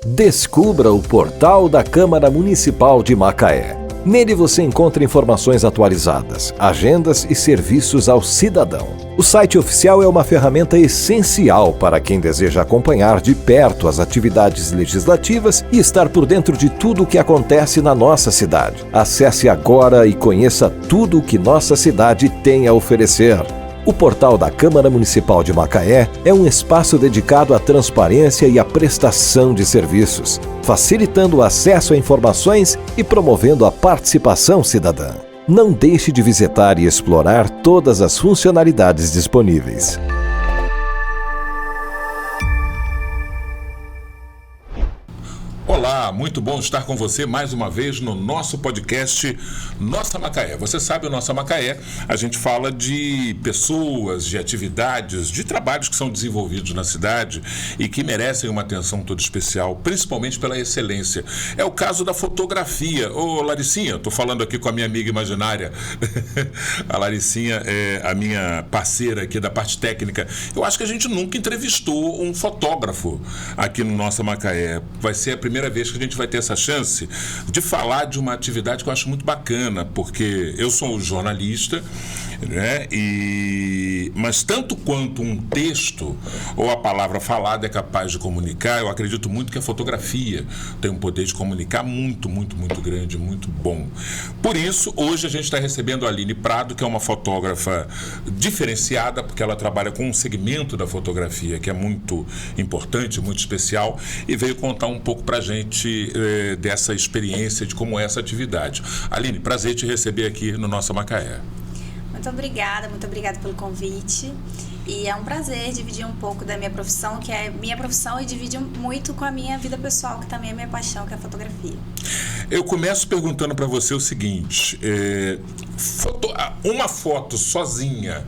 Descubra o portal da Câmara Municipal de Macaé. Nele você encontra informações atualizadas, agendas e serviços ao cidadão. O site oficial é uma ferramenta essencial para quem deseja acompanhar de perto as atividades legislativas e estar por dentro de tudo o que acontece na nossa cidade. Acesse agora e conheça tudo o que nossa cidade tem a oferecer. O portal da Câmara Municipal de Macaé é um espaço dedicado à transparência e à prestação de serviços, facilitando o acesso a informações e promovendo a participação cidadã. Não deixe de visitar e explorar todas as funcionalidades disponíveis. Olá, muito bom estar com você mais uma vez no nosso podcast Nossa Macaé. Você sabe, o Nossa Macaé, a gente fala de pessoas, de atividades, de trabalhos que são desenvolvidos na cidade e que merecem uma atenção toda especial, principalmente pela excelência. É o caso da fotografia. Ô, Laricinha, estou falando aqui com a minha amiga imaginária. A Laricinha é a minha parceira aqui da parte técnica. Eu acho que a gente nunca entrevistou um fotógrafo aqui no Nossa Macaé. Vai ser a primeira vez que a gente vai ter essa chance de falar de uma atividade que eu acho muito bacana, porque eu sou um jornalista, né? Mas tanto quanto um texto ou a palavra falada é capaz de comunicar, eu acredito muito que a fotografia tem um poder de comunicar muito, muito, muito grande, muito bom. Por isso, hoje a gente está recebendo a Aline Prado, que é uma fotógrafa diferenciada, porque ela trabalha com um segmento da fotografia que é muito importante, muito especial, e veio contar um pouco para a gente dessa experiência, de como é essa atividade. Aline, prazer te receber aqui no Nossa Macaé. Muito obrigada pelo convite. E é um prazer dividir um pouco da minha profissão, que é minha profissão, e dividir muito com a minha vida pessoal, que também é minha paixão, que é a fotografia. Eu começo perguntando para você o seguinte: uma foto sozinha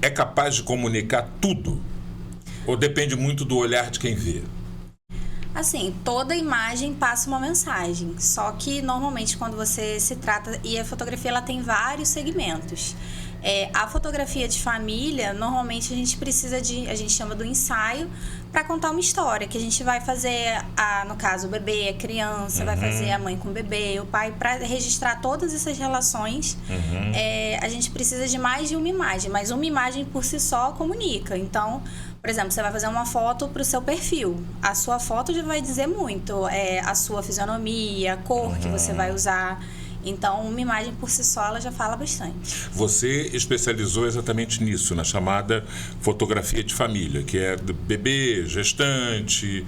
é capaz de comunicar tudo? Ou depende muito do olhar de quem vê? Assim, toda imagem passa uma mensagem, só que normalmente quando você se trata, e a fotografia ela tem vários segmentos. A fotografia de família, normalmente a gente precisa a gente chama do ensaio, para contar uma história, que a gente vai fazer, no caso, o bebê, a criança, vai fazer a mãe com o bebê, o pai, para registrar todas essas relações. A gente precisa de mais de uma imagem, mas uma imagem por si só comunica. Então, por exemplo, você vai fazer uma foto para o seu perfil. A sua foto já vai dizer muito, a sua fisionomia, a cor que você vai usar. Então, uma imagem por si só, ela já fala bastante. Você especializou exatamente nisso, na chamada fotografia de família, que é do bebê, gestante,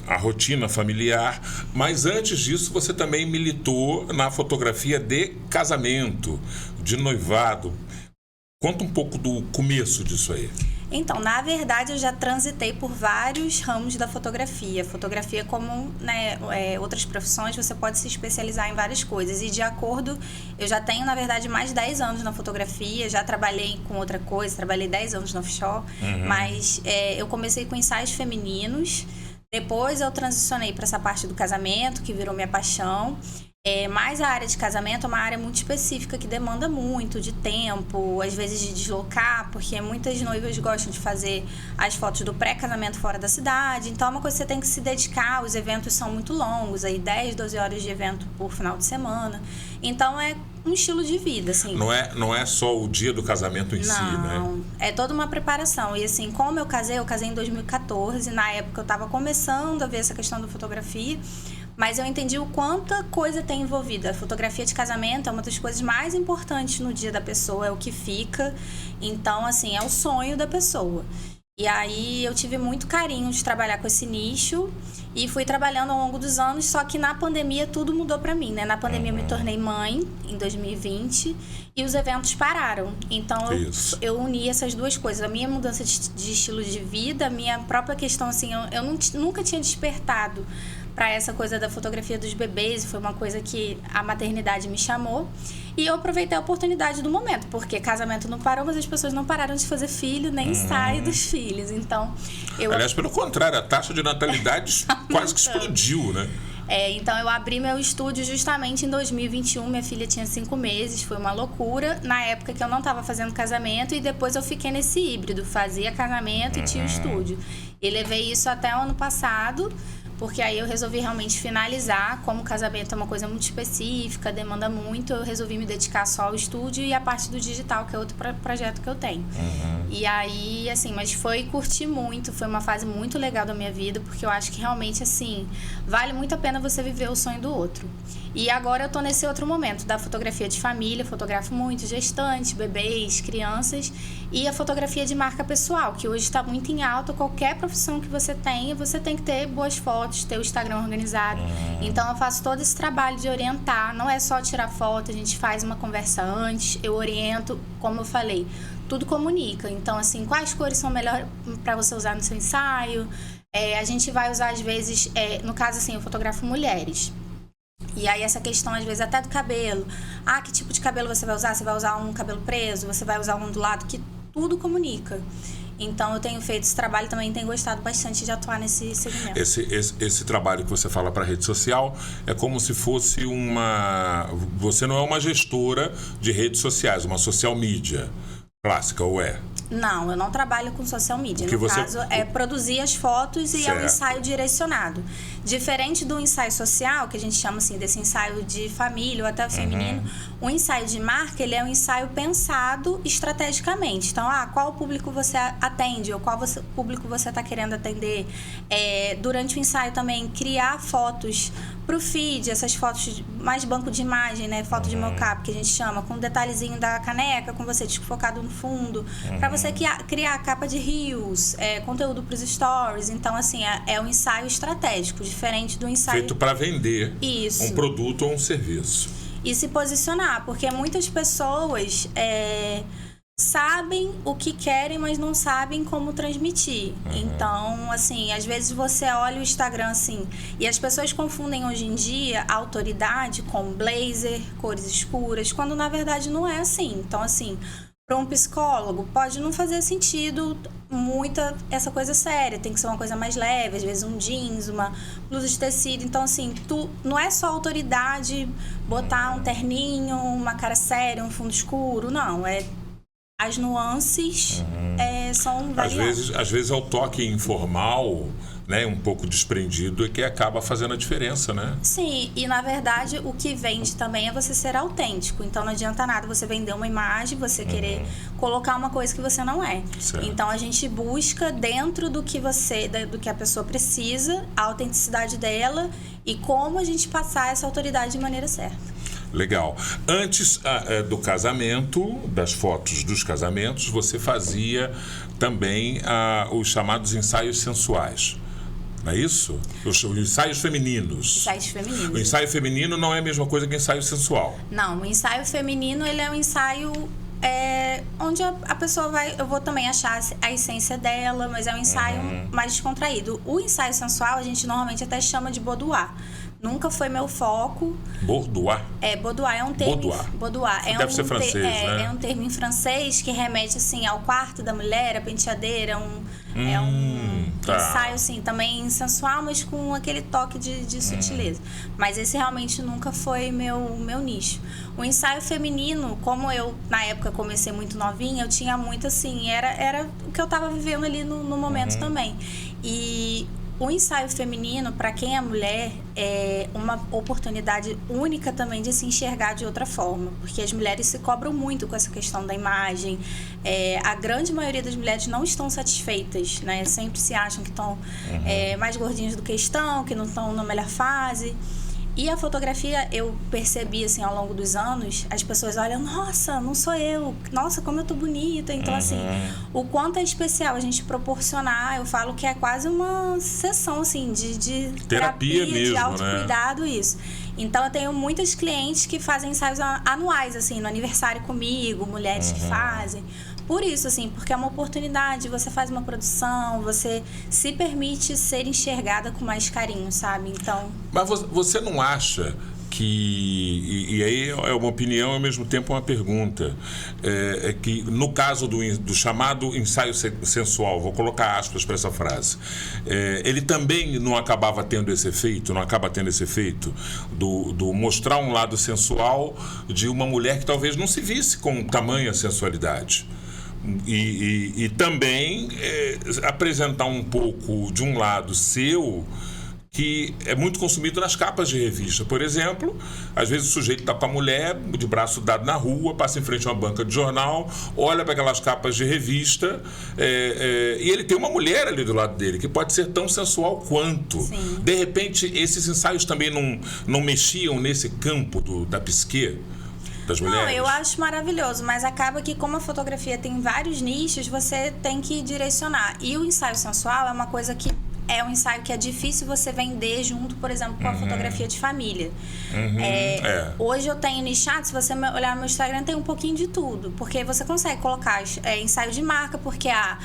a rotina familiar. Mas antes disso, você também militou na fotografia de casamento, de noivado. Conta um pouco do começo disso aí. Então, na verdade, eu já transitei por vários ramos da fotografia. Fotografia, como outras profissões, você pode se especializar em várias coisas. E de acordo, eu já tenho, na verdade, mais de 10 anos na fotografia. Já trabalhei com outra coisa, trabalhei 10 anos no offshore. Mas eu comecei com ensaios femininos. Depois eu transicionei para essa parte do casamento, que virou minha paixão. Mas a área de casamento é uma área muito específica, que demanda muito de tempo, às vezes de deslocar, porque muitas noivas gostam de fazer as fotos do pré-casamento fora da cidade. Então é uma coisa que você tem que se dedicar, os eventos são muito longos, aí 10, 12 horas de evento por final de semana. Então é um estilo de vida, assim. Não é só o dia do casamento em si, né? Não, é toda uma preparação. E assim, como eu casei em 2014, na época eu estava começando a ver essa questão da fotografia, mas eu entendi o quanta coisa tem envolvida. A fotografia de casamento é uma das coisas mais importantes no dia da pessoa, é o que fica. Então, assim, é o sonho da pessoa. E aí eu tive muito carinho de trabalhar com esse nicho e fui trabalhando ao longo dos anos, só que na pandemia tudo mudou pra mim, né? Na pandemia eu me tornei mãe, em 2020, e os eventos pararam. Então eu uni essas duas coisas, a minha mudança de estilo de vida, a minha própria questão, assim, eu nunca tinha despertado para essa coisa da fotografia dos bebês, foi uma coisa que a maternidade me chamou. E eu aproveitei a oportunidade do momento, porque casamento não parou, mas as pessoas não pararam de fazer filho, nem ensaio dos filhos. Então, aliás, pelo contrário, a taxa de natalidade quase que explodiu, né? Então eu abri meu estúdio justamente em 2021, minha filha tinha 5 meses, foi uma loucura, na época que eu não estava fazendo casamento, e depois eu fiquei nesse híbrido, fazia casamento e tinha o estúdio. E levei isso até o ano passado, porque aí eu resolvi realmente finalizar. Como o casamento é uma coisa muito específica, demanda muito, eu resolvi me dedicar só ao estúdio e a parte do digital, que é outro projeto que eu tenho. E aí, assim, mas curti muito, foi uma fase muito legal da minha vida, porque eu acho que realmente, assim, vale muito a pena você viver o sonho do outro. E agora eu tô nesse outro momento da fotografia de família, fotografo muito gestante, bebês, crianças, e a fotografia de marca pessoal, que hoje está muito em alta. Qualquer profissão que você tenha, você tem que ter boas fotos, ter o Instagram organizado. Então eu faço todo esse trabalho de orientar, não é só tirar foto, a gente faz uma conversa antes, eu oriento, como eu falei, tudo comunica. Então, assim, quais cores são melhores para você usar no seu ensaio? A gente vai usar, às vezes, no caso, assim, eu fotografo mulheres. E aí essa questão, às vezes, até do cabelo. Que tipo de cabelo você vai usar? Você vai usar um cabelo preso? Você vai usar um ondulado? Que tudo comunica. Então, eu tenho feito esse trabalho, também tenho gostado bastante de atuar nesse segmento. Esse trabalho que você fala para a rede social é como se fosse uma... Você não é uma gestora de redes sociais, uma social media clássica, ou é? Não, eu não trabalho com social media. No caso, é produzir as fotos e é um ensaio direcionado. Diferente do ensaio social, que a gente chama assim, desse ensaio de família ou até feminino, o ensaio de marca, ele é um ensaio pensado estrategicamente. Então, qual público você atende ou qual público você está querendo atender. Durante o ensaio também, criar fotos pro feed, essas fotos mais banco de imagem, né? Foto de mocap, que a gente chama, com um detalhezinho da caneca, com você desfocado no fundo, para você criar capa de reels, conteúdo pros stories. Então, assim, é um ensaio estratégico, diferente do ensaio... Feito para vender Isso. Um produto ou um serviço. E se posicionar, porque muitas pessoas... sabem o que querem, mas não sabem como transmitir. Então, assim, às vezes você olha o Instagram assim, e as pessoas confundem hoje em dia a autoridade com blazer, cores escuras, quando na verdade não é assim. Então, assim, para um psicólogo pode não fazer sentido muita essa coisa séria, tem que ser uma coisa mais leve, às vezes um jeans, uma blusa de tecido. Então, assim, não é só autoridade botar um terninho, uma cara séria, um fundo escuro, não, as nuances são variadas. Às vezes é o toque informal, né, um pouco desprendido, que acaba fazendo a diferença, né? Sim, e na verdade o que vende também é você ser autêntico. Então não adianta nada você vender uma imagem, você querer colocar uma coisa que você não é. Certo. Então a gente busca dentro do que a pessoa precisa, a autenticidade dela e como a gente passar essa autoridade de maneira certa. Legal. Antes do casamento, das fotos dos casamentos, você fazia também os chamados ensaios sensuais. Não é isso? Os ensaios femininos. Ensaios femininos. O ensaio feminino não é a mesma coisa que ensaio sensual. Não, o ensaio feminino, ele é um ensaio onde a pessoa eu vou também achar a essência dela, mas é um ensaio mais descontraído. O ensaio sensual, a gente normalmente até chama de boudoir. Nunca foi meu foco. Boudoir? Boudoir é um termo... Boudoir. Deve ser francês, né? É um termo em francês que remete, assim, ao quarto da mulher, a penteadeira, ensaio, assim, também sensual, mas com aquele toque de sutileza. Mas esse realmente nunca foi meu nicho. O ensaio feminino, como eu, na época, comecei muito novinha, eu tinha muito, assim, era o que eu tava vivendo ali no momento também. E... o ensaio feminino, para quem é mulher, é uma oportunidade única também de se enxergar de outra forma, porque as mulheres se cobram muito com essa questão da imagem. A grande maioria das mulheres não estão satisfeitas, né? Sempre se acham que estão mais gordinhas do que estão, que não estão na melhor fase. E a fotografia, eu percebi, assim, ao longo dos anos, as pessoas olham, nossa, não sou eu, nossa, como eu tô bonita. Então, assim, o quanto é especial a gente proporcionar, eu falo que é quase uma sessão, assim, de terapia mesmo, de autocuidado, né? Isso. Então, eu tenho muitas clientes que fazem ensaios anuais, assim, no aniversário comigo, mulheres que fazem. Por isso, assim, porque é uma oportunidade, você faz uma produção, você se permite ser enxergada com mais carinho, sabe? Então... Mas você não acha que... E aí é uma opinião e ao mesmo tempo uma pergunta. Que no caso do chamado ensaio sensual, vou colocar aspas para essa frase, ele também não acaba tendo esse efeito do mostrar um lado sensual de uma mulher que talvez não se visse com tamanha sensualidade. E também apresentar um pouco de um lado seu que é muito consumido nas capas de revista. Por exemplo, às vezes o sujeito está com a mulher, de braço dado na rua, passa em frente a uma banca de jornal, olha para aquelas capas de revista, e ele tem uma mulher ali do lado dele, que pode ser tão sensual quanto. Sim. De repente, esses ensaios também não mexiam nesse campo da psique das mulheres? Não, eu acho maravilhoso, mas acaba que como a fotografia tem vários nichos, você tem que direcionar. E o ensaio sensual é uma coisa que é um ensaio que é difícil você vender junto, por exemplo, com a fotografia de família. Hoje eu tenho nichado, se você olhar no meu Instagram, tem um pouquinho de tudo. Porque você consegue colocar ensaio de marca, porque a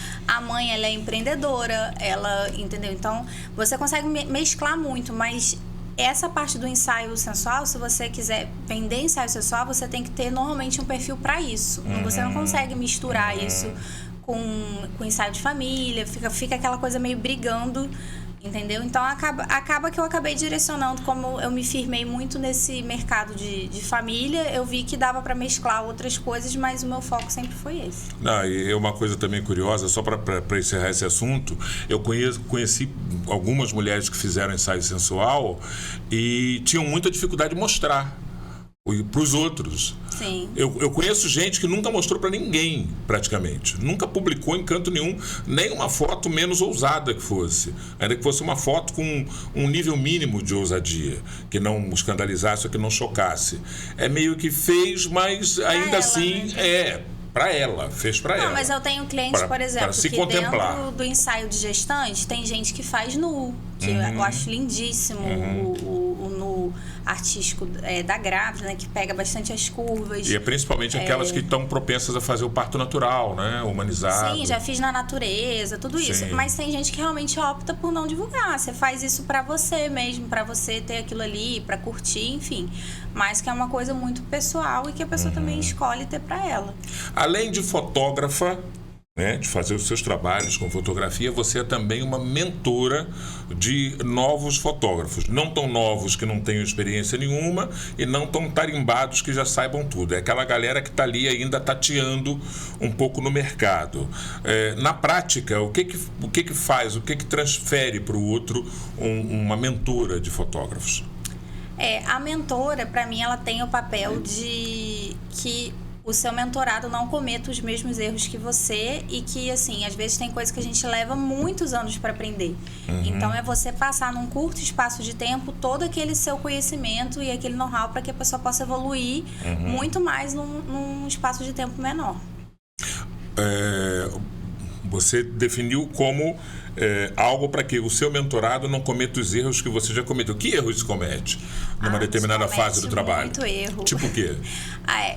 mãe ela é empreendedora, entendeu? Então, você consegue mesclar muito, mas essa parte do ensaio sensual, se você quiser vender ensaio sensual, você tem que ter normalmente um perfil para isso. Você não consegue misturar isso com ensaio de família, fica aquela coisa meio brigando, entendeu? Então acaba que eu acabei direcionando, como eu me firmei muito nesse mercado de família, eu vi que dava para mesclar outras coisas, mas o meu foco sempre foi esse. E uma coisa também curiosa, só para encerrar esse assunto, eu conheci algumas mulheres que fizeram ensaio sensual e tinham muita dificuldade de mostrar para os outros. Sim. Eu conheço gente que nunca mostrou para ninguém, praticamente. Nunca publicou em canto nenhum, nem uma foto menos ousada que fosse. Ainda que fosse uma foto com um nível mínimo de ousadia, que não escandalizasse ou que não chocasse. É meio que fez, mas ainda assim para ela, fez para ela. Não, mas eu tenho clientes, por exemplo, se que contemplar. Dentro do ensaio de gestante tem gente que faz nu, que eu acho lindíssimo o nu artístico da grávida, né, que pega bastante as curvas. E é principalmente aquelas que estão propensas a fazer o parto natural, né, humanizado. Sim, já fiz na natureza, tudo isso. Sim. Mas tem gente que realmente opta por não divulgar. Você faz isso pra você mesmo, pra você ter aquilo ali, pra curtir, enfim. Mas que é uma coisa muito pessoal e que a pessoa também escolhe ter pra ela. Além de fotógrafa, né, de fazer os seus trabalhos com fotografia, você é também uma mentora de novos fotógrafos. Não tão novos que não tenham experiência nenhuma e não tão tarimbados que já saibam tudo. É aquela galera que está ali ainda tateando um pouco no mercado. Na prática, o que faz, o que transfere para o outro uma mentora de fotógrafos? A mentora, para mim, ela tem o papel de que o seu mentorado não cometa os mesmos erros que você e que, assim, às vezes tem coisas que a gente leva muitos anos para aprender. Então, é você passar num curto espaço de tempo todo aquele seu conhecimento e aquele know-how para que a pessoa possa evoluir muito mais num espaço de tempo menor. Você definiu como algo para que o seu mentorado não cometa os erros que você já cometeu. Que erros se comete numa determinada fase do trabalho? Muito erro. Tipo o quê?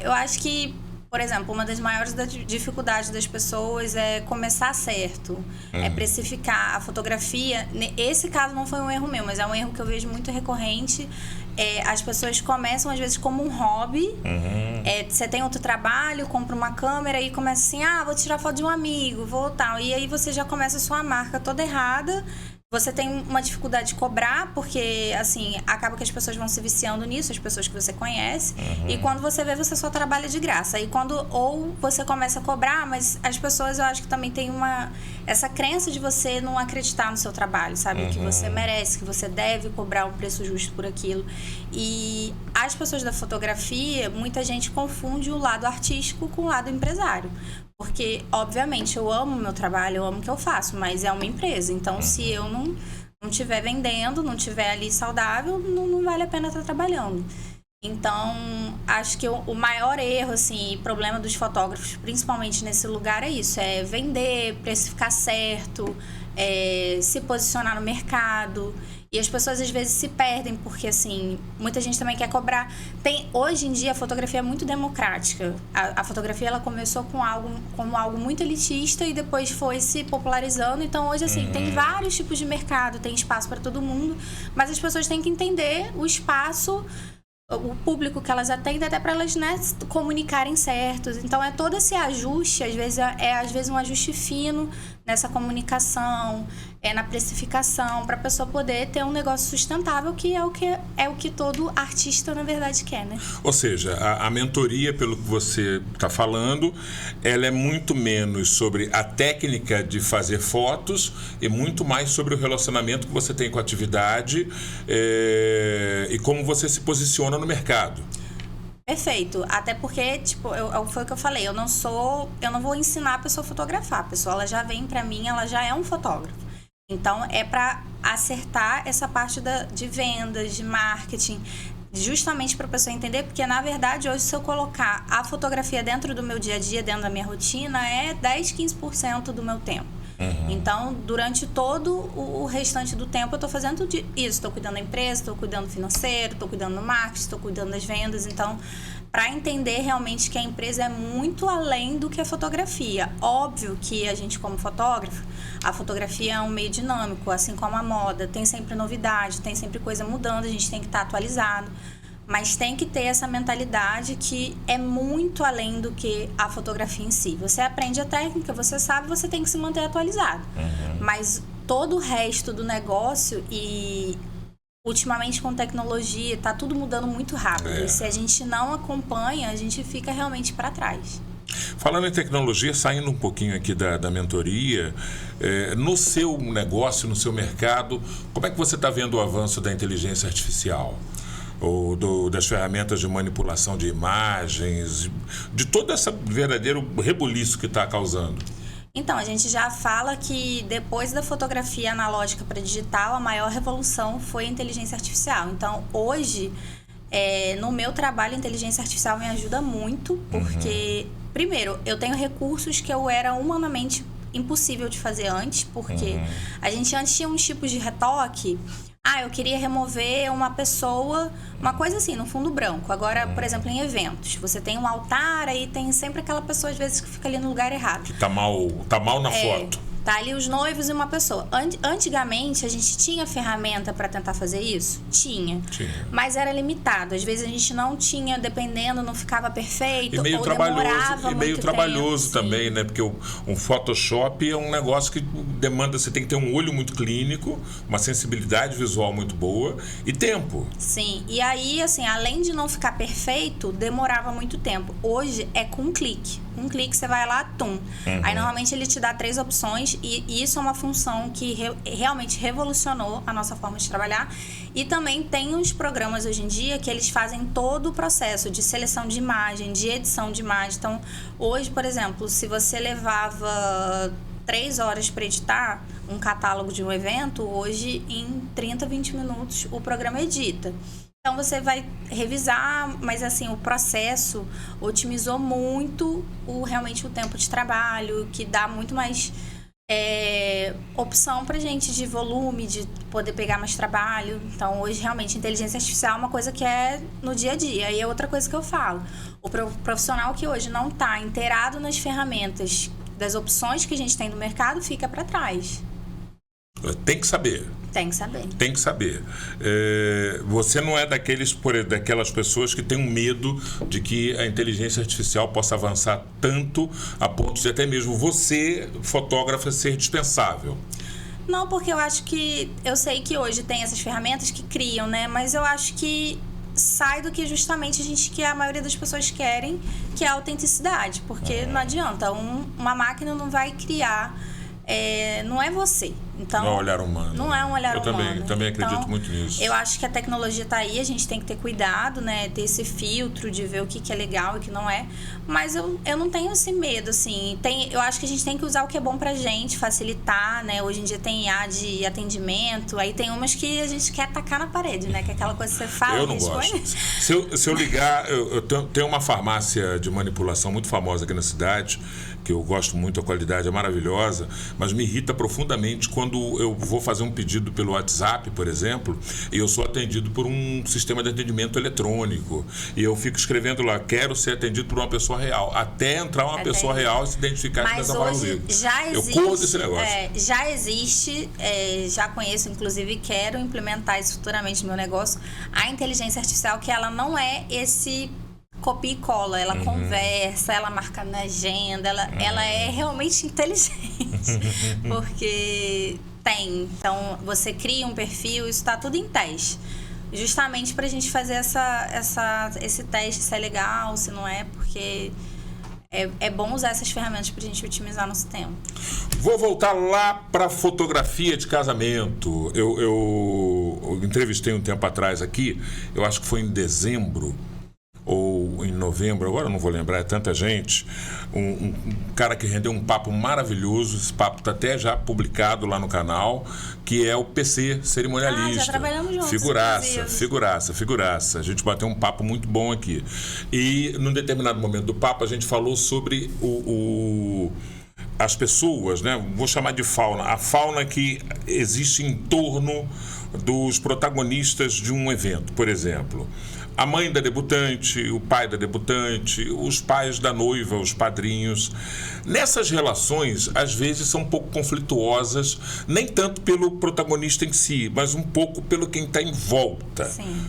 Eu acho que, por exemplo, uma das maiores dificuldades das pessoas é começar certo, é precificar a fotografia. Esse caso não foi um erro meu, mas é um erro que eu vejo muito recorrente. As pessoas começam, às vezes, como um hobby. Você tem outro trabalho, compra uma câmera e começa assim, vou tirar foto de um amigo, vou tal. E aí você já começa a sua marca toda errada. Você tem uma dificuldade de cobrar, porque, assim, acaba que as pessoas vão se viciando nisso, as pessoas que você conhece. E quando você vê, você só trabalha de graça. E ou você começa a cobrar, mas as pessoas, eu acho que também tem essa crença de você não acreditar no seu trabalho, sabe? Que você merece, que você deve cobrar um preço justo por aquilo. E as pessoas da fotografia, muita gente confunde o lado artístico com o lado empresário. Porque, obviamente, eu amo o meu trabalho, eu amo o que eu faço, mas é uma empresa. Então, se eu não estiver vendendo, não estiver ali saudável, não vale a pena estar trabalhando. Então, acho que o maior erro, assim, problema dos fotógrafos, principalmente nesse lugar, é isso. É vender, precificar certo, se posicionar no mercado. E as pessoas, às vezes, se perdem, porque, assim, muita gente também quer cobrar. Hoje em dia, a fotografia é muito democrática. A fotografia, ela começou como algo muito elitista e depois foi se popularizando. Então, hoje, assim, tem vários tipos de mercado, tem espaço para todo mundo, mas as pessoas têm que entender o espaço, o público que elas atendem, até para elas, né, comunicarem certos. Então, é todo esse ajuste, às vezes um ajuste fino nessa comunicação, na precificação, para a pessoa poder ter um negócio sustentável, que é o que todo artista, na verdade, quer, né? Ou seja, a mentoria, pelo que você está falando, ela é muito menos sobre a técnica de fazer fotos e muito mais sobre o relacionamento que você tem com a atividade e como você se posiciona no mercado. Perfeito, até porque, tipo, foi o que eu falei, eu não vou ensinar a pessoa a fotografar, a pessoa ela já vem para mim, ela já é um fotógrafo. Então, é para acertar essa parte de vendas, de marketing, justamente para a pessoa entender, porque, na verdade, hoje, se eu colocar a fotografia dentro do meu dia a dia, dentro da minha rotina, é 10, 15% do meu tempo. Então, durante todo o restante do tempo, eu estou fazendo isso. Estou cuidando da empresa, estou cuidando do financeiro, estou cuidando do marketing, estou cuidando das vendas. Então, para entender realmente que a empresa é muito além do que a fotografia. Óbvio que a gente, como fotógrafo, a fotografia é um meio dinâmico, assim como a moda. Tem sempre novidade, tem sempre coisa mudando, a gente tem que estar atualizado. Mas tem que ter essa mentalidade que é muito além do que a fotografia em si. Você aprende a técnica, você sabe, você tem que se manter atualizado. Mas todo o resto do negócio e... ultimamente com tecnologia, tá tudo mudando muito rápido. E se a gente não acompanha, a gente fica realmente para trás. Falando em tecnologia, saindo um pouquinho aqui da mentoria, no seu negócio, no seu mercado, como é que você está vendo o avanço da inteligência artificial? Ou das ferramentas de manipulação de imagens, de todo esse verdadeiro rebuliço que está causando? Então, a gente já fala que depois da fotografia analógica para digital, a maior revolução foi a inteligência artificial. Então, hoje, no meu trabalho, a inteligência artificial me ajuda muito, porque, primeiro, eu tenho recursos que eu era humanamente impossível de fazer antes, porque a gente antes tinha uns tipos de retoque. Eu queria remover uma pessoa, uma coisa assim, no fundo branco. Agora, por exemplo, em eventos, você tem um altar, aí tem sempre aquela pessoa, às vezes, que fica ali no lugar errado. Que tá mal na foto. Tá ali os noivos e uma pessoa. Antigamente, a gente tinha ferramenta para tentar fazer isso? Tinha. Mas era limitado. Às vezes a gente não tinha, dependendo, não ficava perfeito. E meio ou trabalhoso. demorava E meio muito trabalhoso tempo, também, né? Porque um Photoshop é um negócio que demanda, você tem que ter um olho muito clínico, uma sensibilidade visual muito boa e tempo. Sim. E aí, assim, além de não ficar perfeito, demorava muito tempo. Hoje é com um clique. Um clique, você vai lá, tum. Aí, normalmente, ele te dá 3 opções e isso é uma função que realmente revolucionou a nossa forma de trabalhar. E também tem uns programas hoje em dia que eles fazem todo o processo de seleção de imagem, de edição de imagem. Então, hoje, por exemplo, se você levava 3 horas para editar um catálogo de um evento, hoje, em 30, 20 minutos, o programa edita. Então, você vai revisar, mas assim, o processo otimizou muito realmente o tempo de trabalho, que dá muito mais opção pra gente de volume, de poder pegar mais trabalho. Então, hoje, realmente, inteligência artificial é uma coisa que é no dia a dia. E é outra coisa que eu falo. O profissional que hoje não está inteirado nas ferramentas, das opções que a gente tem no mercado, fica para trás. Tem que saber. Tem que saber. Tem que saber. Você não é daquelas pessoas que têm um medo de que a inteligência artificial possa avançar tanto a ponto de até mesmo você, fotógrafa, ser dispensável. Não, porque eu sei que hoje tem essas ferramentas que criam, né? Mas eu acho que sai do que justamente que a maioria das pessoas querem, que é a autenticidade. Porque não adianta, uma máquina não vai criar... não é você. Então, não é um olhar humano. Não é um olhar humano. Eu também acredito muito nisso. Eu acho que a tecnologia está aí, a gente tem que ter cuidado, né? Ter esse filtro de ver o que é legal e o que não é. Mas eu não tenho esse medo, assim. Eu acho que a gente tem que usar o que é bom pra gente, facilitar, né? Hoje em dia tem IA de atendimento, aí tem umas que a gente quer tacar na parede, né? Que é aquela coisa que você fala. Eu não gosto. Se eu ligar, eu tenho uma farmácia de manipulação muito famosa aqui na cidade, que eu gosto muito, a qualidade é maravilhosa, mas me irrita profundamente quando eu vou fazer um pedido pelo WhatsApp, por exemplo, e eu sou atendido por um sistema de atendimento eletrônico. E eu fico escrevendo lá, quero ser atendido por uma pessoa real. Até entrar uma pessoa real e se identificar com essa forma comigo. Eu corro desse negócio. Já existe, já conheço, inclusive, quero implementar isso futuramente no meu negócio, a inteligência artificial, que ela não é esse... copia e cola, ela conversa, ela marca na agenda, ela é realmente inteligente, porque Tem. Então, você cria um perfil, isso está tudo em teste. Justamente para a gente fazer esse teste, se é legal, se não é, porque é bom usar essas ferramentas para a gente otimizar nosso tempo. Vou voltar lá para fotografia de casamento. Eu entrevistei um tempo atrás aqui, eu acho que foi em dezembro ou em novembro, agora eu não vou lembrar, é tanta gente, um cara que rendeu um papo maravilhoso, esse papo está até já publicado lá no canal, que é o PC, cerimonialista. Já trabalhamos juntos. Figuraça. A gente bateu um papo muito bom aqui. E num determinado momento do papo a gente falou sobre as pessoas, né? Vou chamar de fauna, a fauna que existe em torno dos protagonistas de um evento, por exemplo. A mãe da debutante, o pai da debutante, os pais da noiva, os padrinhos. Nessas relações, às vezes, são um pouco conflituosas, nem tanto pelo protagonista em si, mas um pouco pelo quem está em volta. Sim.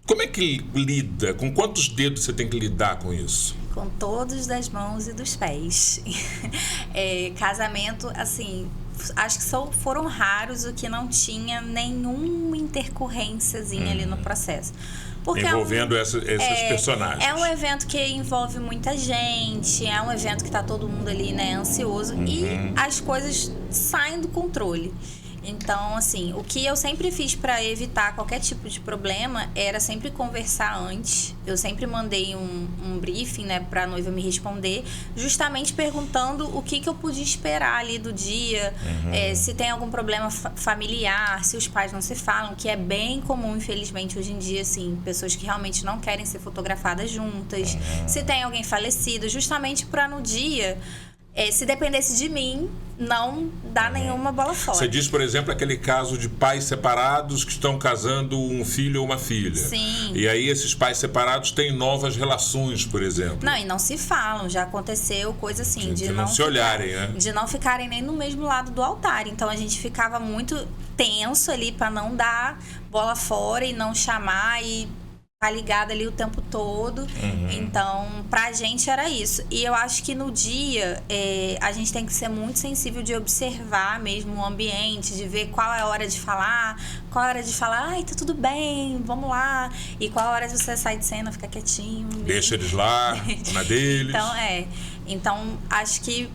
Como é que lida? Com quantos dedos você tem que lidar com isso? Com todos das mãos e dos pés. Casamento, assim, acho que foram raros o que não tinha nenhuma intercorrênciazinha ali no processo. Porque envolvendo esses personagens. É um evento que envolve muita gente, é um evento que está todo mundo ali, né, ansioso, e as coisas saem do controle. Então, assim, o que eu sempre fiz para evitar qualquer tipo de problema era sempre conversar antes. Eu sempre mandei um briefing, né, para a noiva me responder, justamente perguntando o que eu podia esperar ali do dia, se tem algum problema familiar, se os pais não se falam, que é bem comum, infelizmente, hoje em dia, assim, pessoas que realmente não querem ser fotografadas juntas, se tem alguém falecido, justamente para no dia... se dependesse de mim, não dá nenhuma bola fora. Você diz, por exemplo, aquele caso de pais separados que estão casando um filho ou uma filha. Sim. E aí esses pais separados têm novas relações, por exemplo. Não, e não se falam. Já aconteceu coisa assim, de não se olharem, né? De não ficarem nem no mesmo lado do altar. Então a gente ficava muito tenso ali para não dar bola fora e não chamar e tá ligada ali o tempo todo. Então, pra gente era isso. E eu acho que no dia, a gente tem que ser muito sensível de observar mesmo o ambiente, de ver qual é a hora de falar, qual é a hora de falar, ai, tá tudo bem, vamos lá. E qual é a hora de você sair de cena, ficar quietinho. Deixa eles lá, na deles. Então, acho que...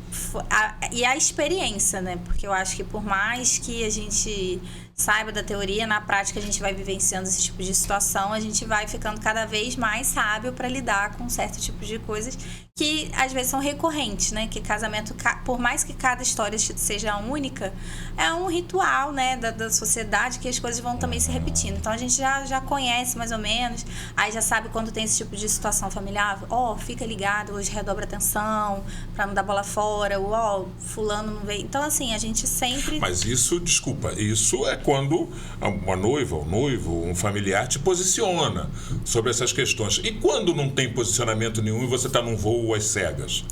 E a experiência, né? Porque eu acho que por mais que a gente saiba da teoria, na prática a gente vai vivenciando esse tipo de situação, a gente vai ficando cada vez mais sábio para lidar com certo tipo de coisas que às vezes são recorrentes, né? Que casamento, por mais que cada história seja única, é um ritual, né, da sociedade, que as coisas vão também se repetindo. Então a gente já conhece mais ou menos, aí já sabe quando tem esse tipo de situação familiar, fica ligado, hoje redobra atenção para não dar bola fora, fulano não veio. Então assim, a gente sempre... Mas isso, desculpa, isso é quando uma noiva, um noivo, um familiar te posiciona sobre essas questões. E quando não tem posicionamento nenhum e você está num voo às cegas?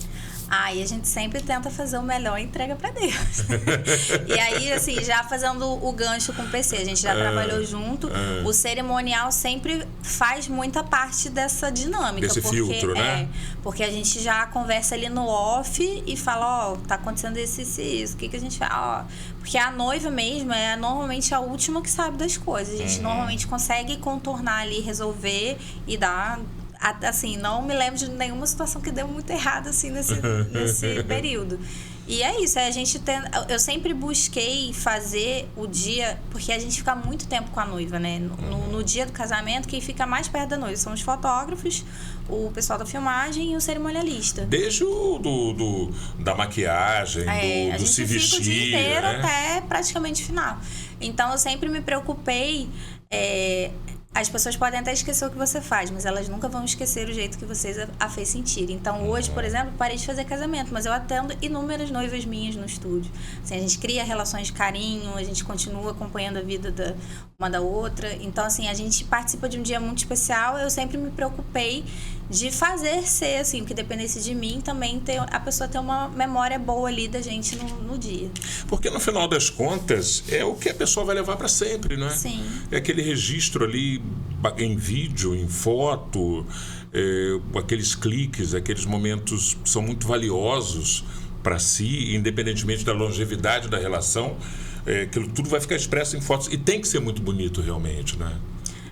E a gente sempre tenta fazer o melhor e entrega pra Deus. E aí, assim, já fazendo o gancho com o PC, a gente já trabalhou junto, o cerimonial sempre faz muita parte dessa dinâmica. Desse filtro, né? Porque a gente já conversa ali no off e fala, tá acontecendo isso, o que a gente faz? Porque a noiva mesmo é normalmente a última que sabe das coisas. A gente normalmente consegue contornar ali, resolver e dar... Assim, não me lembro de nenhuma situação que deu muito errado assim nesse período. E é isso, eu sempre busquei fazer o dia, porque a gente fica muito tempo com a noiva, né? No dia do casamento, quem fica mais perto da noiva são os fotógrafos, o pessoal da filmagem e o cerimonialista. Desde da maquiagem, do se vestir. A gente fica o dia inteiro, né? Até praticamente o final. Então, eu sempre me preocupei... As pessoas podem até esquecer o que você faz, mas elas nunca vão esquecer o jeito que vocês a fez sentir. Então, hoje, por exemplo, parei de fazer casamento, mas eu atendo inúmeras noivas minhas no estúdio. Assim, a gente cria relações de carinho, a gente continua acompanhando a vida uma da outra. Então, assim, a gente participa de um dia muito especial. Eu sempre me preocupei de fazer ser, assim, que dependesse de mim, também a pessoa ter uma memória boa ali da gente no dia. Porque, no final das contas, é o que a pessoa vai levar para sempre, não é? Sim. É aquele registro ali em vídeo, em foto, aqueles cliques, aqueles momentos são muito valiosos para si, independentemente da longevidade da relação, aquilo tudo vai ficar expresso em fotos. E tem que ser muito bonito realmente, né?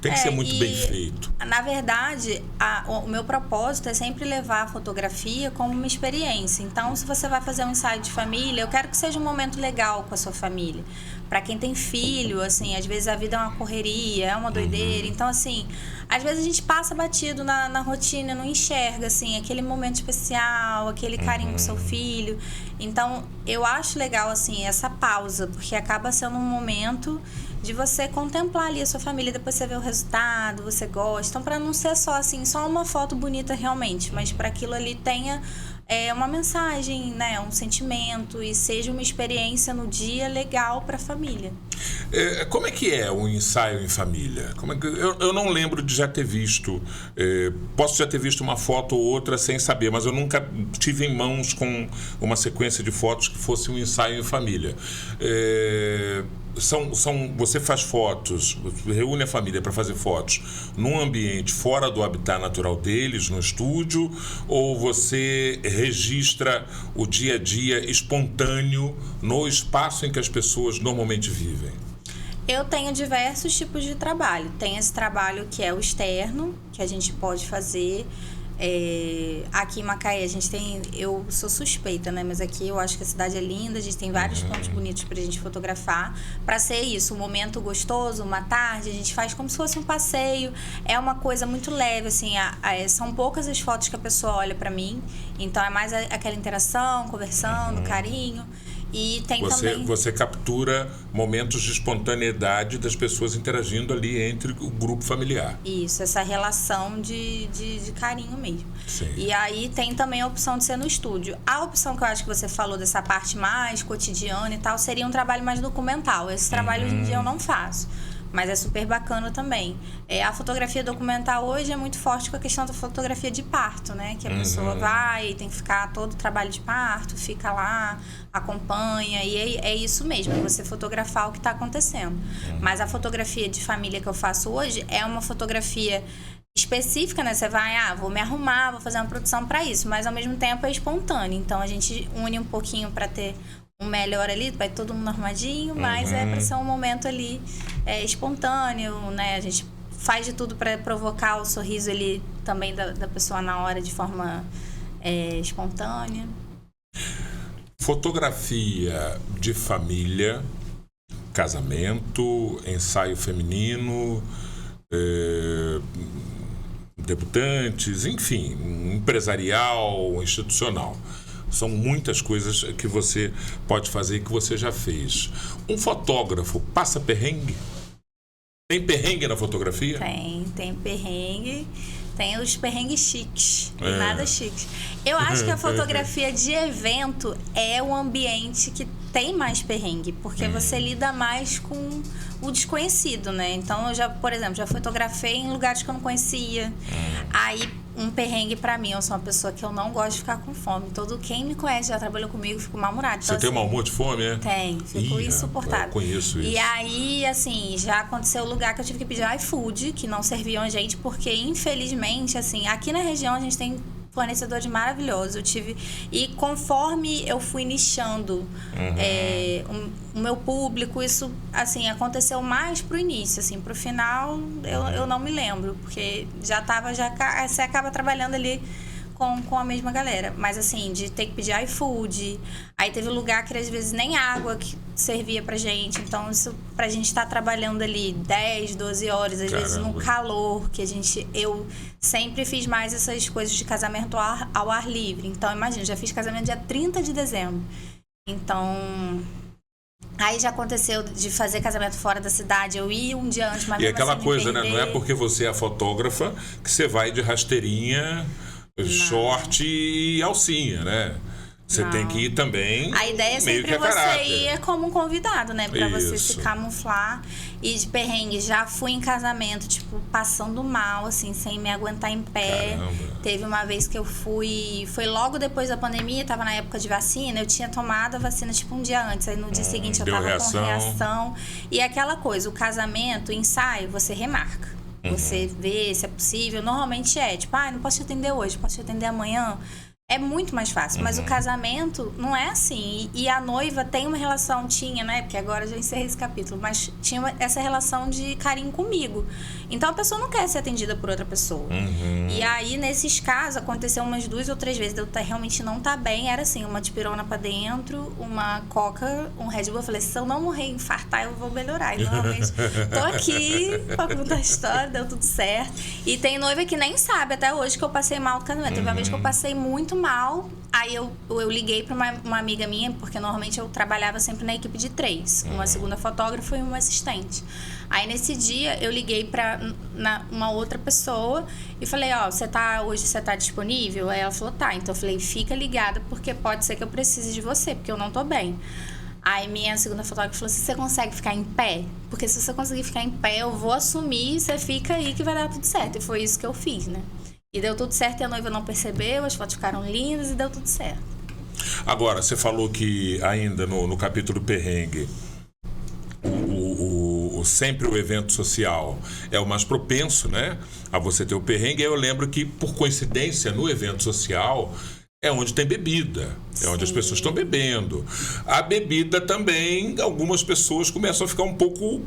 Tem que ser muito bem feito. Na verdade, o meu propósito é sempre levar a fotografia como uma experiência. Então, se você vai fazer um ensaio de família, eu quero que seja um momento legal com a sua família. Para quem tem filho, assim, às vezes a vida é uma correria, é uma doideira. Então, assim, às vezes a gente passa batido na rotina, não enxerga, assim, aquele momento especial, aquele carinho com seu filho. Então, eu acho legal, assim, essa pausa, porque acaba sendo um momento de você contemplar ali a sua família, depois você vê o resultado, você gosta. Então, para não ser só assim, só uma foto bonita realmente, mas para aquilo ali tenha uma mensagem, né, um sentimento e seja uma experiência no dia legal para a família. Como é que é um ensaio em família? Eu não lembro de já ter visto. Posso já ter visto uma foto ou outra sem saber, mas eu nunca tive em mãos com uma sequência de fotos que fosse um ensaio em família. Você faz fotos, reúne a família para fazer fotos num ambiente fora do habitat natural deles, no estúdio, ou você registra o dia a dia espontâneo no espaço em que as pessoas normalmente vivem? Eu tenho diversos tipos de trabalho. Tem esse trabalho que é o externo, que a gente pode fazer. Aqui em Macaé, a gente tem... Eu sou suspeita, né? Mas aqui eu acho que a cidade é linda, a gente tem vários pontos bonitos pra gente fotografar. Pra ser isso, um momento gostoso, uma tarde, a gente faz como se fosse um passeio. É uma coisa muito leve, assim. São poucas as fotos que a pessoa olha pra mim. Então, é mais aquela interação, conversando, carinho. E tem também... Você captura momentos de espontaneidade das pessoas interagindo ali entre o grupo familiar. Isso, essa relação de carinho mesmo. Sim. E aí tem também a opção de ser no estúdio. A opção que eu acho que você falou dessa parte mais cotidiana e tal, seria um trabalho mais documental. Esse trabalho hoje em dia eu não faço. Mas é super bacana também. A fotografia documental hoje é muito forte com a questão da fotografia de parto, né? Que a pessoa vai, tem que ficar todo o trabalho de parto, fica lá, acompanha. E é isso mesmo, você fotografar o que está acontecendo. Mas a fotografia de família que eu faço hoje é uma fotografia específica, né? Você vai, vou me arrumar, vou fazer uma produção para isso. Mas ao mesmo tempo é espontâneo. Então a gente une um pouquinho para ter um melhor ali, vai todo mundo arrumadinho, mas é para ser um momento ali espontâneo, né? A gente faz de tudo para provocar o sorriso ali também da pessoa na hora de forma espontânea. Fotografia de família, casamento, ensaio feminino, debutantes, enfim, empresarial, institucional. São muitas coisas que você pode fazer e que você já fez. Um fotógrafo passa perrengue? Tem perrengue na fotografia? Tem perrengue. Tem os perrengues chiques, nada chiques. Eu acho que a fotografia de evento é um ambiente que tem mais perrengue, porque você lida mais com o desconhecido, né? Então, por exemplo, já fotografei em lugares que eu não conhecia. Aí, um perrengue pra mim, eu sou uma pessoa que eu não gosto de ficar com fome. Quem me conhece, já trabalhou comigo, fico mal-humorada. Você tem um mau humor de fome, é? Tem, fico insuportável. Eu conheço isso. E aí, assim, já aconteceu o lugar que eu tive que pedir iFood, que não serviam a gente, porque infelizmente, assim, aqui na região a gente tem fornecedores maravilhosos. E conforme eu fui nichando o meu público, isso, assim, aconteceu mais pro início, assim, pro final eu não me lembro, porque você acaba trabalhando ali com a mesma galera. Mas, assim, de ter que pedir iFood. Aí teve lugar que, às vezes, nem água que servia pra gente. Então, isso pra gente estar trabalhando ali 10, 12 horas, às vezes no calor, que eu sempre fiz mais essas coisas de casamento ao ar livre. Então, imagina, já fiz casamento dia 30 de dezembro. Então... Aí já aconteceu de fazer casamento fora da cidade, eu ia um dia antes, mas e aquela coisa, né? Não é porque você é fotógrafa que você vai de rasteirinha... short e alcinha, né? Você tem que ir também. A ideia é sempre você ir como um convidado, né? Pra você se camuflar. E de perrengue, já fui em casamento, tipo, passando mal, assim, sem me aguentar em pé. Caramba. Teve uma vez que eu foi logo depois da pandemia, tava na época de vacina, eu tinha tomado a vacina, tipo, um dia antes. Aí no dia seguinte eu tava com reação. E aquela coisa, o casamento, o ensaio, você remarca. Você vê se é possível. Normalmente tipo, não posso te atender hoje, posso te atender amanhã. É muito mais fácil, mas o casamento não é assim. E a noiva tem uma relação, tinha, né? Porque agora eu já encerrei esse capítulo, mas tinha essa relação de carinho comigo. Então a pessoa não quer ser atendida por outra pessoa. E aí, nesses casos, aconteceu umas 2 ou 3 vezes de eu realmente não tá bem. Era assim, uma dipirona pra dentro, uma coca, um Red Bull. Eu falei, se eu não morrer e infartar, eu vou melhorar. E normalmente tô aqui pra contar a história, deu tudo certo. E tem noiva que nem sabe até hoje que eu passei mal do casamento. Teve uma vez que eu passei muito mal, aí eu liguei pra uma amiga minha, porque normalmente eu trabalhava sempre na equipe de 3, uma segunda fotógrafa e uma assistente. Aí nesse dia eu liguei pra uma outra pessoa e falei, hoje você tá disponível? Aí ela falou, tá. Então eu falei, fica ligada, porque pode ser que eu precise de você, porque eu não tô bem. Aí minha segunda fotógrafa falou assim, você consegue ficar em pé? Porque se você conseguir ficar em pé, eu vou assumir, você fica aí que vai dar tudo certo. E foi isso que eu fiz, né? E deu tudo certo e a noiva não percebeu, as fotos ficaram lindas e deu tudo certo. Agora, você falou que ainda no capítulo perrengue, sempre o evento social é o mais propenso, né, a você ter o perrengue. Eu lembro que, por coincidência, no evento social é onde tem bebida, é onde as pessoas estão bebendo. A bebida também, algumas pessoas começam a ficar um pouco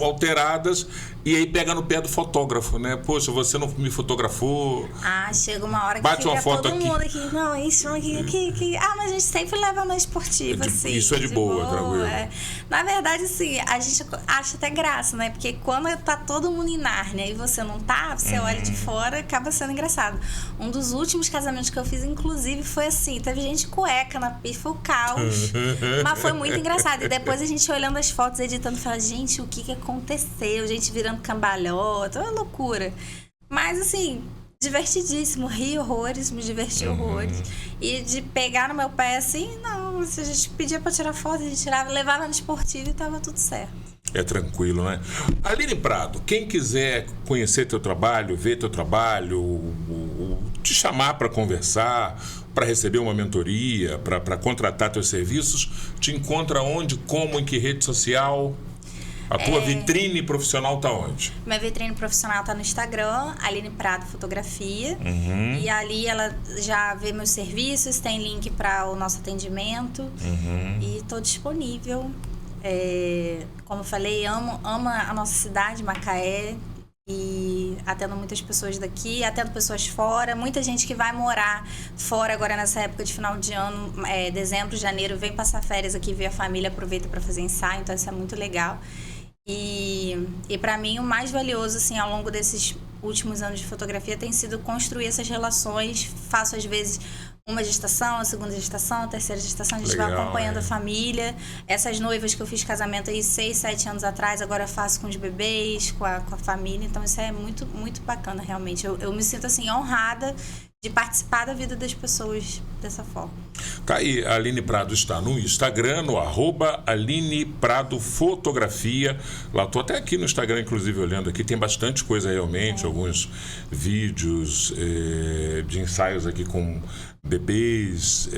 alteradas e aí pega no pé do fotógrafo, né? Poxa, você não me fotografou. Chega uma hora que bate fica uma foto todo mundo aqui. Não, isso aqui. Mas a gente sempre leva uma esportiva, assim. Isso é de boa, tranquilo. Na verdade, assim, a gente acha até graça, né? Porque quando tá todo mundo em Nárnia e você não tá, você olha de fora, acaba sendo engraçado. Um dos últimos casamentos que eu fiz, inclusive, foi assim, teve gente cueca na pista, foi o caos, mas foi muito engraçado. E depois a gente olhando as fotos, editando, fala, gente, o que aconteceu? Gente virando cambalhota, uma loucura. Mas assim, divertidíssimo, ri horrores, me diverti horrores. E de pegar no meu pé assim, não, se a gente pedia pra tirar foto, a gente tirava, levava no esportivo e tava tudo certo. É tranquilo, né? Aline Prado, quem quiser conhecer teu trabalho, ver teu trabalho, te chamar para conversar, para receber uma mentoria, para contratar teus serviços, te encontra onde, como, em que rede social? A tua vitrine profissional tá onde? Minha vitrine profissional tá no Instagram, Aline Prado Fotografia. E ali ela já vê meus serviços, tem link para o nosso atendimento. E tô disponível. Como eu falei, amo a nossa cidade, Macaé, e atendo muitas pessoas daqui, atendo pessoas fora, muita gente que vai morar fora agora nessa época de final de ano, dezembro, janeiro, vem passar férias aqui, ver a família, aproveita para fazer ensaio, então isso é muito legal. E para mim o mais valioso, assim, ao longo desses últimos anos de fotografia tem sido construir essas relações. Faço às vezes uma gestação, a segunda gestação, a terceira gestação, a gente vai acompanhando a família. Essas noivas que eu fiz casamento aí 6, 7 anos atrás, agora eu faço com os bebês, com a família. Então isso é muito, muito bacana, realmente. Eu me sinto, assim, honrada de participar da vida das pessoas dessa forma. Tá aí, a Aline Prado está no Instagram, no @Aline Prado Fotografia. Lá estou até aqui no Instagram, inclusive, olhando aqui. Tem bastante coisa realmente, alguns vídeos de ensaios aqui com bebês,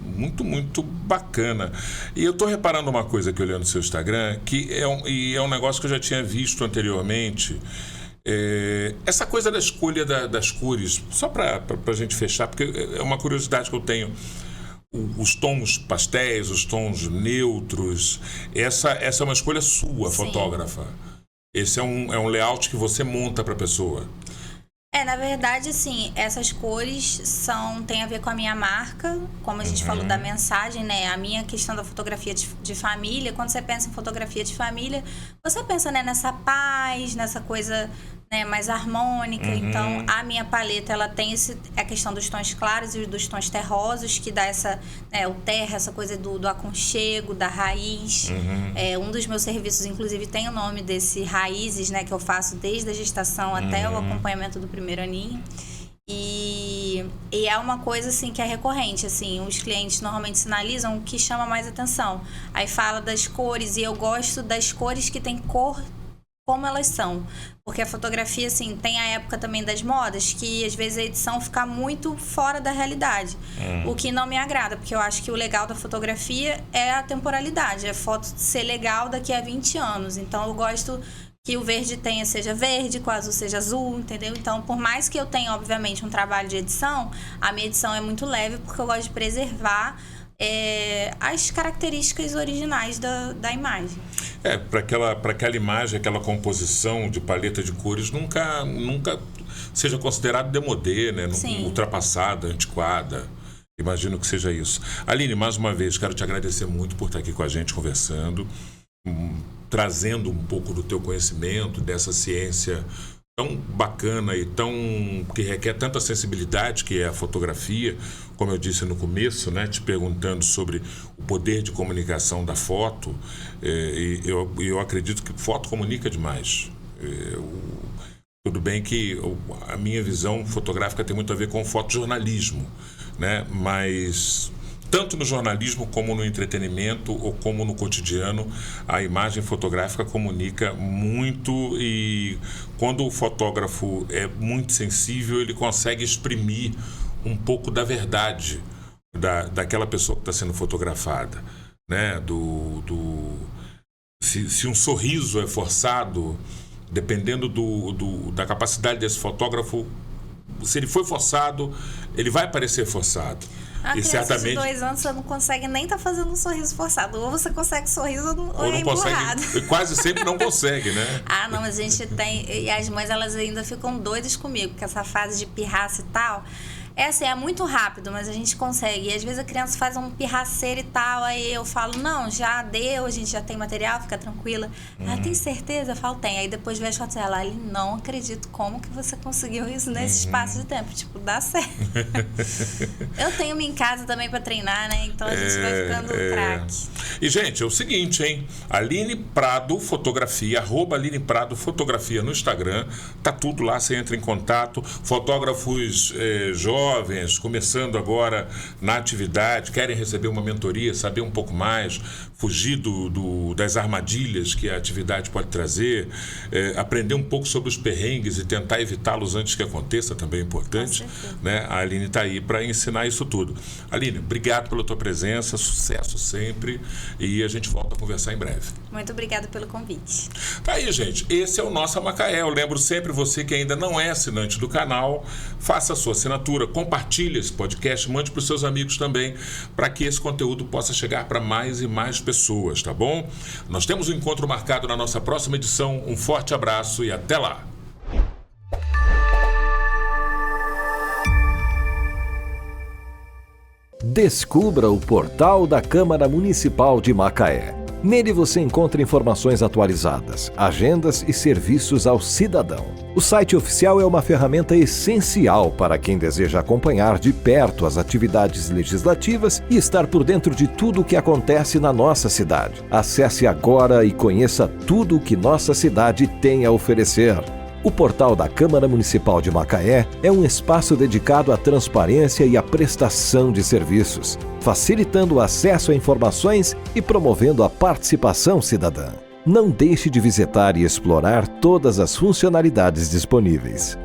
muito, muito bacana. E eu estou reparando uma coisa aqui olhando o seu Instagram, que é um negócio que eu já tinha visto anteriormente. Essa coisa da escolha das cores, só para a gente fechar, porque é uma curiosidade que eu tenho. Os tons pastéis, os tons neutros, essa é uma escolha sua, Sim. Fotógrafa. Esse é um layout que você monta para a pessoa. Na verdade, assim, essas cores tem a ver com a minha marca, como a gente falou da mensagem, né? A minha questão da fotografia de família, quando você pensa em fotografia de família, você pensa, né, nessa paz, nessa coisa, né, mais harmônica. Então, a minha paleta, ela tem a questão dos tons claros e dos tons terrosos, que dá o terra, essa coisa do aconchego, da raiz. Um dos meus serviços, inclusive, tem o nome desse Raízes, né, que eu faço desde a gestação até o acompanhamento do primeiro aninho. E é uma coisa, assim, que é recorrente, assim, os clientes normalmente sinalizam o que chama mais atenção. Aí fala das cores, e eu gosto das cores que tem cor como elas são. Porque a fotografia, assim, tem a época também das modas, que às vezes a edição fica muito fora da realidade. O que não me agrada, porque eu acho que o legal da fotografia é a temporalidade. É a foto ser legal daqui a 20 anos. Então, eu gosto que o verde seja verde, que o azul seja azul, entendeu? Então, por mais que eu tenha, obviamente, um trabalho de edição, a minha edição é muito leve, porque eu gosto de preservar as características originais da imagem. Para aquela imagem, aquela composição de paleta de cores nunca seja considerado démodé, né? Ultrapassada, antiquada. Imagino que seja isso. Aline, mais uma vez, quero te agradecer muito por estar aqui com a gente conversando, trazendo um pouco do teu conhecimento, dessa ciência tão bacana e que requer tanta sensibilidade, que é a fotografia, como eu disse no começo, né, te perguntando sobre o poder de comunicação da foto. Eu acredito que foto comunica demais. Tudo bem que a minha visão fotográfica tem muito a ver com fotojornalismo, né, mas tanto no jornalismo como no entretenimento ou como no cotidiano, a imagem fotográfica comunica muito, e quando o fotógrafo é muito sensível, ele consegue exprimir um pouco da verdade daquela pessoa que está sendo fotografada, né? Se um sorriso é forçado, dependendo da capacidade desse fotógrafo, se ele foi forçado, ele vai parecer forçado. A criança de 2 anos, você não consegue nem estar fazendo um sorriso forçado. Ou você consegue sorriso ou é emburrado. Quase sempre não consegue, né? Não, mas a gente tem... E as mães, elas ainda ficam doidas comigo, porque essa fase de pirraça e tal... É muito rápido, mas a gente consegue. E às vezes a criança faz um pirraceiro e tal, aí eu falo, não, já deu, a gente já tem material, fica tranquila. Tem certeza? Eu falo, tem. Aí depois vê as fotos dela, não acredito, como que você conseguiu isso nesse espaço de tempo? Tipo, dá certo. Eu tenho minha em casa também pra treinar, né? Então a gente vai ficando craque. E, gente, é o seguinte, hein? Aline Prado Fotografia, @Aline Prado Fotografia no Instagram. Tá tudo lá, você entra em contato. Fotógrafos jovens, começando agora na atividade, querem receber uma mentoria, saber um pouco mais, fugir das armadilhas que a atividade pode trazer, aprender um pouco sobre os perrengues e tentar evitá-los antes que aconteça, também é importante, né? A Aline está aí para ensinar isso tudo. Aline, obrigado pela tua presença, sucesso sempre, e a gente volta a conversar em breve. Muito obrigada pelo convite. Tá aí, gente, esse é o Nossa Macaé. Eu lembro sempre, você que ainda não é assinante do canal, faça a sua assinatura, compartilhe esse podcast, mande para os seus amigos também, para que esse conteúdo possa chegar para mais e mais pessoas, tá bom? Nós temos um encontro marcado na nossa próxima edição. Um forte abraço e até lá! Descubra o portal da Câmara Municipal de Macaé. Nele você encontra informações atualizadas, agendas e serviços ao cidadão. O site oficial é uma ferramenta essencial para quem deseja acompanhar de perto as atividades legislativas e estar por dentro de tudo o que acontece na nossa cidade. Acesse agora e conheça tudo o que nossa cidade tem a oferecer. O portal da Câmara Municipal de Macaé é um espaço dedicado à transparência e à prestação de serviços, facilitando o acesso a informações e promovendo a participação cidadã. Não deixe de visitar e explorar todas as funcionalidades disponíveis.